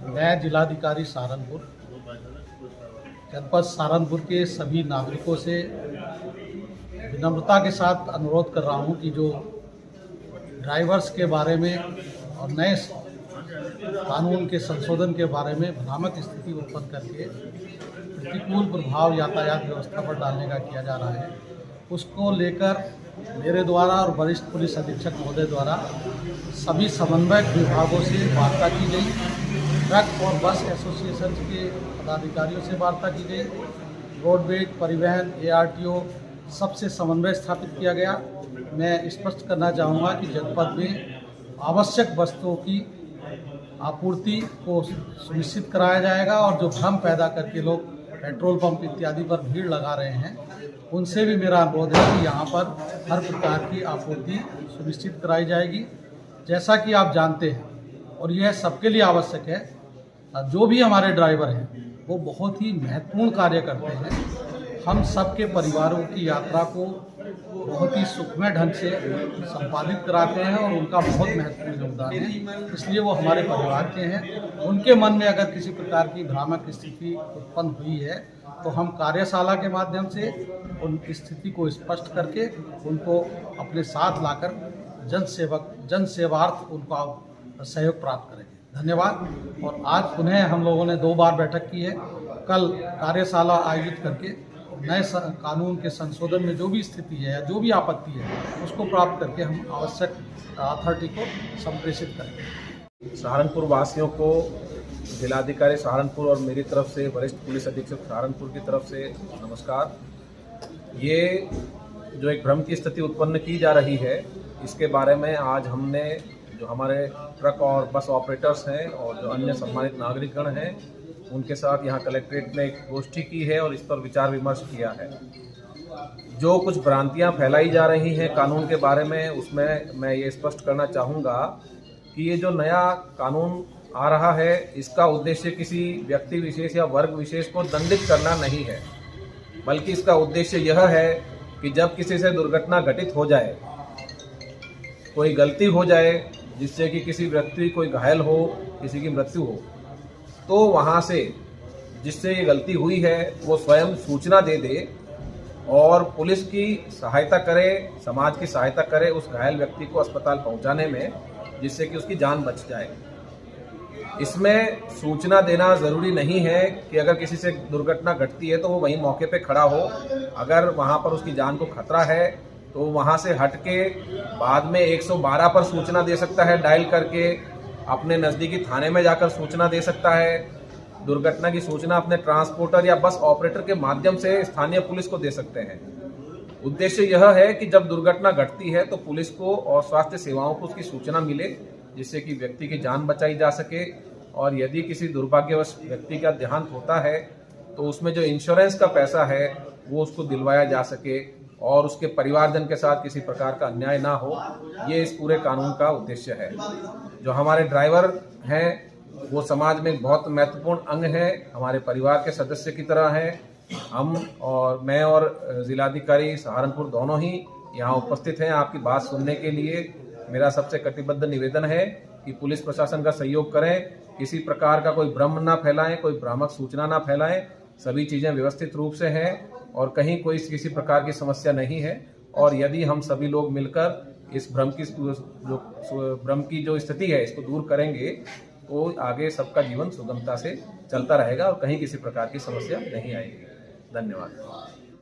मैं जिलाधिकारी सहारनपुर जनपद सहारनपुर के सभी नागरिकों से विनम्रता के साथ अनुरोध कर रहा हूं कि जो ड्राइवर्स के बारे में और नए कानून के संशोधन के बारे में भ्रामक स्थिति उत्पन्न करके प्रतिकूल प्रभाव यातायात व्यवस्था पर डालने का किया जा रहा है, उसको लेकर मेरे द्वारा और वरिष्ठ पुलिस अधीक्षक महोदय द्वारा सभी समन्वयक विभागों से वार्ता की गई। ट्रक और बस एसोसिएशन के पदाधिकारियों से वार्ता की गई। रोडवेज, परिवहन, ARTO सबसे समन्वय स्थापित किया गया। मैं स्पष्ट करना चाहूँगा कि जनपद में आवश्यक वस्तुओं की आपूर्ति को सुनिश्चित कराया जाएगा और जो भ्रम पैदा करके लोग पेट्रोल पंप इत्यादि पर भीड़ लगा रहे हैं, उनसे भी मेरा अनुरोध है कि यहाँ पर हर प्रकार की आपूर्ति सुनिश्चित कराई जाएगी। जैसा कि आप जानते हैं और यह सबके लिए आवश्यक है, जो भी हमारे ड्राइवर हैं वो बहुत ही महत्वपूर्ण कार्य करते हैं। हम सबके परिवारों की यात्रा को बहुत ही सुखमय ढंग से संपादित कराते हैं और उनका बहुत महत्वपूर्ण योगदान है, इसलिए वो हमारे परिवार के हैं। उनके मन में अगर किसी प्रकार की भ्रामक स्थिति उत्पन्न हुई है तो हम कार्यशाला के माध्यम से उन स्थिति को स्पष्ट करके उनको अपने साथ लाकर जन सेवार्थ उनका सहयोग प्राप्त करेंगे। धन्यवाद। और आज पुनः हम लोगों ने 2 बार बैठक की है। कल कार्यशाला आयोजित करके नए कानून के संशोधन में जो भी स्थिति है या जो भी आपत्ति है उसको प्राप्त करके हम आवश्यक अथॉरिटी को संप्रेषित करेंगे। सहारनपुर वासियों को जिलाधिकारी सहारनपुर और मेरी तरफ से वरिष्ठ पुलिस अधीक्षक सहारनपुर की तरफ से नमस्कार। ये जो एक भ्रम की स्थिति उत्पन्न की जा रही है, इसके बारे में आज हमने जो हमारे ट्रक और बस ऑपरेटर्स हैं और जो अन्य सम्मानित नागरिकगण हैं उनके साथ यहाँ कलेक्ट्रेट में एक गोष्ठी की है और इस पर विचार विमर्श किया है। जो कुछ भ्रांतियाँ फैलाई जा रही हैं कानून के बारे में, उसमें मैं ये स्पष्ट करना चाहूँगा कि ये जो नया कानून आ रहा है, इसका उद्देश्य किसी व्यक्ति विशेष या वर्ग विशेष को दंडित करना नहीं है, बल्कि इसका उद्देश्य यह है कि जब किसी से दुर्घटना घटित हो जाए, कोई गलती हो जाए जिससे कि किसी व्यक्ति कोई घायल हो, किसी की मृत्यु हो, तो वहाँ से जिससे ये गलती हुई है वो स्वयं सूचना दे दे और पुलिस की सहायता करे, समाज की सहायता करे उस घायल व्यक्ति को अस्पताल पहुँचाने में, जिससे कि उसकी जान बच जाए। इसमें सूचना देना ज़रूरी नहीं है कि अगर किसी से दुर्घटना घटती है तो वो वहीं मौके पे खड़ा हो। अगर वहाँ पर उसकी जान को खतरा है तो वहाँ से हट के बाद में 112 पर सूचना दे सकता है, डायल करके अपने नज़दीकी थाने में जाकर सूचना दे सकता है। दुर्घटना की सूचना अपने ट्रांसपोर्टर या बस ऑपरेटर के माध्यम से स्थानीय पुलिस को दे सकते हैं। उद्देश्य यह है कि जब दुर्घटना घटती है तो पुलिस को और स्वास्थ्य सेवाओं को उसकी सूचना मिले, जिससे कि व्यक्ति की जान बचाई जा सके। और यदि किसी दुर्भाग्यवश व्यक्ति का देहांत होता है तो उसमें जो इंश्योरेंस का पैसा है वो उसको दिलवाया जा सके और उसके परिवारजन के साथ किसी प्रकार का अन्याय ना हो। ये इस पूरे कानून का उद्देश्य है। जो हमारे ड्राइवर हैं वो समाज में बहुत महत्वपूर्ण अंग है, हमारे परिवार के सदस्य की तरह हैं। हम और मैं और जिलाधिकारी सहारनपुर दोनों ही यहाँ उपस्थित हैं आपकी बात सुनने के लिए। मेरा सबसे कटिबद्ध निवेदन है कि पुलिस प्रशासन का सहयोग करें, किसी प्रकार का कोई भ्रम ना फैलाएं, कोई भ्रामक सूचना ना फैलाएं। सभी चीज़ें व्यवस्थित रूप से हैं और कहीं कोई किसी प्रकार की समस्या नहीं है। और यदि हम सभी लोग मिलकर इस भ्रम की जो स्थिति है इसको दूर करेंगे तो आगे सबका जीवन सुगमता से चलता रहेगा और कहीं किसी प्रकार की समस्या नहीं आएगी। धन्यवाद।